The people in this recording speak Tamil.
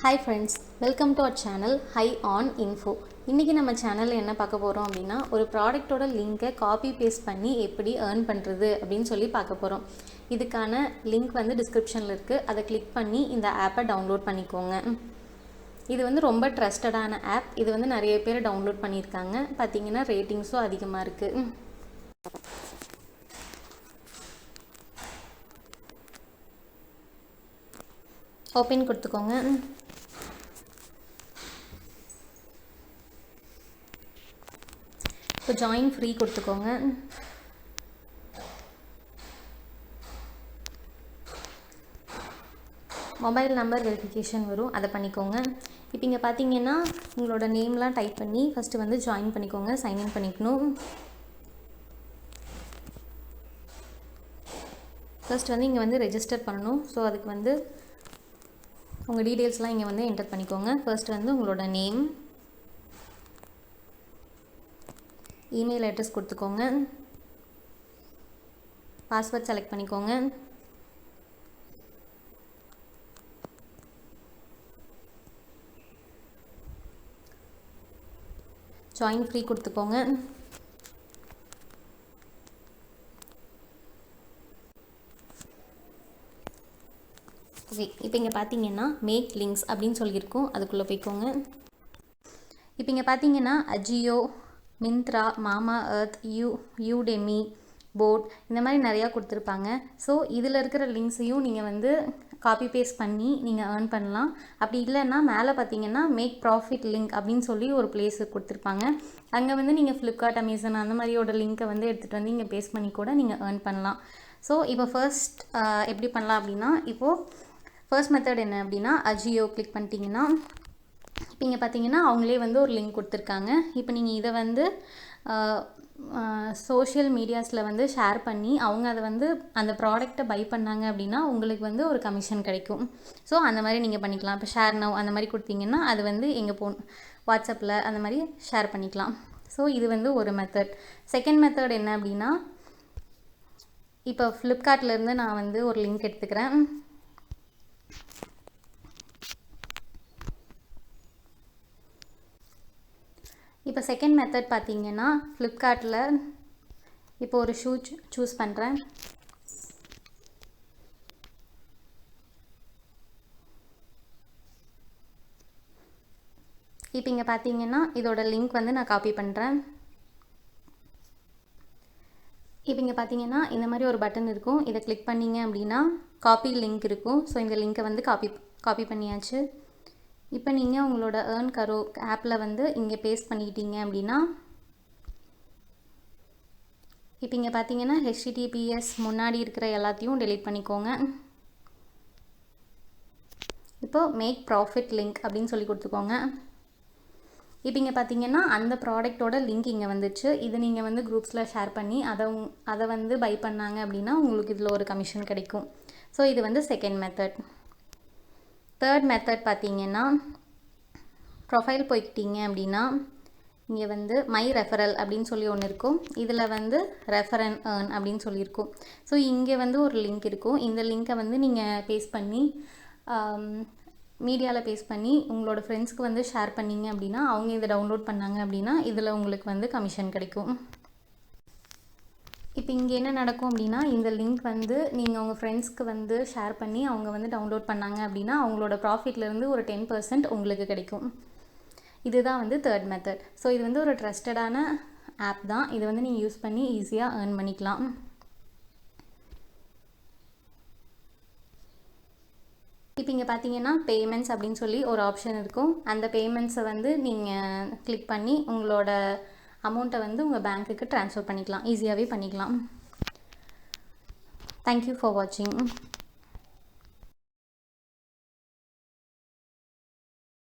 Hi friends, welcome to our channel HiOnInfo. இன்றைக்கி நம்ம சேனலில் என்ன பார்க்க போகிறோம் அப்படின்னா ஒரு ப்ராடக்டோட லிங்கை காப்பி பேஸ்ட் பண்ணி எப்படி ஏர்ன் பண்ணுறது அப்படின்னு சொல்லி பார்க்க போகிறோம். இதுக்கான லிங்க் வந்து டிஸ்கிரிப்ஷனில் இருக்குது. அதை கிளிக் பண்ணி இந்த ஆப்பை டவுன்லோட் பண்ணிக்கோங்க. இது வந்து ரொம்ப ட்ரஸ்டடான ஆப். இது வந்து நிறைய பேர் டவுன்லோட் பண்ணியிருக்காங்க. பார்த்தீங்கன்னா ரேட்டிங்ஸும் அதிகமாக இருக்குது. ஓப்பன் கொடுத்துக்கோங்க. இப்போ ஜாயின் ஃப்ரீ கொடுத்துக்கோங்க. மொபைல் நம்பர் வெரிஃபிகேஷன் வரும், அதை பண்ணிக்கோங்க. இப்போ இங்கே பார்த்தீங்கன்னா உங்களோட நேம்லாம் டைப் பண்ணி ஃபஸ்ட்டு வந்து ஜாயின் பண்ணிக்கோங்க. சைன்இன் பண்ணிக்கணும். ஃபஸ்ட் வந்து இங்கே வந்து ரெஜிஸ்டர் பண்ணணும். ஸோ அதுக்கு வந்து உங்கள் டீட்டெயில்ஸ்லாம் இங்கே வந்து என்டர் பண்ணிக்கோங்க. ஃபர்ஸ்ட் வந்து உங்களோட நேம், இமெயில் அட்ரஸ் கொடுத்துக்கோங்க. பாஸ்வேர்ட் செலக்ட் பண்ணிக்கோங்க. ஜாயின் ஃப்ரீ கொடுத்துக்கோங்க. ஓகே, இப்போ இங்கே பார்த்தீங்கன்னா மேக் லிங்க்ஸ் அப்படின்னு சொல்லியிருக்கோம். அதுக்குள்ளே போய்க்கோங்க. இப்போ இங்கே பார்த்தீங்கன்னா அஜியோ, மிந்த்ரா, மாமா எர்த், யூடெமி, போட், இந்த மாதிரி நிறையா கொடுத்துருப்பாங்க. ஸோ இதில் இருக்கிற லிங்க்ஸையும் நீங்கள் வந்து காப்பி பேஸ்ட் பண்ணி நீங்கள் ஏர்ன் பண்ணலாம். அப்படி இல்லைன்னா மேலே பார்த்தீங்கன்னா மேக் ப்ராஃபிட் லிங்க் அப்படின்னு சொல்லி ஒரு பிளேஸ் கொடுத்துருப்பாங்க. அங்கே வந்து நீங்கள் ஃப்ளிப்கார்ட், அமேசான் அந்த மாதிரியோட லிங்க்கை வந்து எடுத்துகிட்டு வந்து இங்கே பேஸ்ட் பண்ணி கூட நீங்கள் ஏர்ன் பண்ணலாம். ஸோ இப்போ ஃபர்ஸ்ட் எப்படி பண்ணலாம் அப்படின்னா, இப்போது ஃபர்ஸ்ட் மெத்தட் என்ன அப்படின்னா அஜியோ கிளிக் பண்ணிட்டீங்கன்னா இப்போ இங்கே பார்த்தீங்கன்னா அவங்களே வந்து ஒரு லிங்க் கொடுத்துருக்காங்க. இப்போ நீங்கள் இதை வந்து சோஷியல் மீடியாஸில் வந்து ஷேர் பண்ணி அவங்க அதை வந்து அந்த ப்ராடக்டை பை பண்ணாங்க அப்படின்னா உங்களுக்கு வந்து ஒரு கமிஷன் கிடைக்கும். ஸோ அந்த மாதிரி நீங்கள் பண்ணிக்கலாம். இப்போ ஷேர் நவ் அந்த மாதிரி கொடுத்தீங்கன்னா அது வந்து எங்கே வாட்ஸ்அப்பில் அந்த மாதிரி ஷேர் பண்ணிக்கலாம். ஸோ இது வந்து ஒரு மெத்தட். செகண்ட் மெத்தட் என்ன அப்படின்னா, இப்போ ஃப்ளிப்கார்ட்லேருந்து நான் வந்து ஒரு லிங்க் எடுத்துக்கிறேன். இப்போ செகண்ட் மெத்தட் பார்த்தீங்கன்னா ஃப்ளிப்கார்ட்டில் இப்போ ஒரு ஷூ சூஸ் பண்ணுறேன். இப்போ இங்கே பார்த்தீங்கன்னா இதோட லிங்க் வந்து நான் காப்பி பண்ணுறேன். இப்போ இங்கே பார்த்தீங்கன்னா இந்த மாதிரி ஒரு பட்டன் இருக்கும். இதை கிளிக் பண்ணிங்க அப்படின்னா காப்பி லிங்க் இருக்கும். ஸோ இந்த லிங்க்கை வந்து காப்பி பண்ணியாச்சு. இப்போ நீங்கள் உங்களோட ஏர்ன் கரோ ஆப்பில் வந்து இங்கே பேஸ்ட் பண்ணிக்கிட்டீங்க அப்படின்னா இப்போ இங்கே பார்த்தீங்கன்னா HTTPS முன்னாடி இருக்கிற எல்லாத்தையும் டெலீட் பண்ணிக்கோங்க. இப்போது மேக் ப்ராஃபிட் லிங்க் அப்படின்னு சொல்லி கொடுத்துக்கோங்க. இப்போ இங்கே பார்த்தீங்கன்னா அந்த ப்ராடக்டோட லிங்க் இங்கே வந்துச்சு. இது நீங்கள் வந்து குரூப்ஸில் ஷேர் பண்ணி அதை வந்து பை பண்ணாங்க அப்படின்னா உங்களுக்கு இதில் ஒரு கமிஷன் கிடைக்கும். ஸோ இது வந்து செகண்ட் மெத்தட். தேர்ட் மெத்தட் பார்த்தீங்கன்னா ப்ரொஃபைல் போய்க்கிட்டீங்க அப்படின்னா இங்கே வந்து மை ரெஃபரல் அப்படின்னு சொல்லி ஒன்று இருக்கும். இதில் வந்து ரெஃபர் அண்ட் ஏர்ன் அப்படின்னு சொல்லியிருக்கும். ஸோ இங்கே வந்து ஒரு லிங்க் இருக்கும். இந்த லிங்க்கை வந்து நீங்கள் பேஸ்ட் பண்ணி மீடியாவில் பேஸ்ட் பண்ணி உங்களோட ஃப்ரெண்ட்ஸ்க்கு வந்து ஷேர் பண்ணிங்க அப்படின்னா அவங்க இதை டவுன்லோட் பண்ணாங்க அப்படின்னா இதில் உங்களுக்கு வந்து கமிஷன் கிடைக்கும். இப்போ இங்கே என்ன நடக்கும் அப்படின்னா இந்த லிங்க் வந்து நீங்கள் உங்கள் ஃப்ரெண்ட்ஸ்க்கு வந்து ஷேர் பண்ணி அவங்க வந்து டவுன்லோட் பண்ணாங்க அப்படின்னா அவங்களோட ப்ராஃபிட்லேருந்து ஒரு 10% உங்களுக்கு கிடைக்கும். இதுதான் வந்து தேர்ட் மெத்தட். ஸோ இது வந்து ஒரு ட்ரஸ்டடான ஆப் தான். இது வந்து நீங்கள் யூஸ் பண்ணி ஈஸியாக ஏர்ன் பண்ணிக்கலாம். இப்போ இங்கே பார்த்தீங்கன்னா பேமெண்ட்ஸ் அப்படின்னு சொல்லி ஒரு ஆப்ஷன் இருக்கும். அந்த பேமெண்ட்ஸை வந்து நீங்கள் கிளிக் பண்ணி உங்களோட அமௌண்ட்டை வந்து உங்கள் பேங்க்குக்கு ட்ரான்ஸ்ஃபர் பண்ணிக்கலாம். ஈஸியாகவே பண்ணிக்கலாம். தேங்க்யூ ஃபார் வாட்சிங்.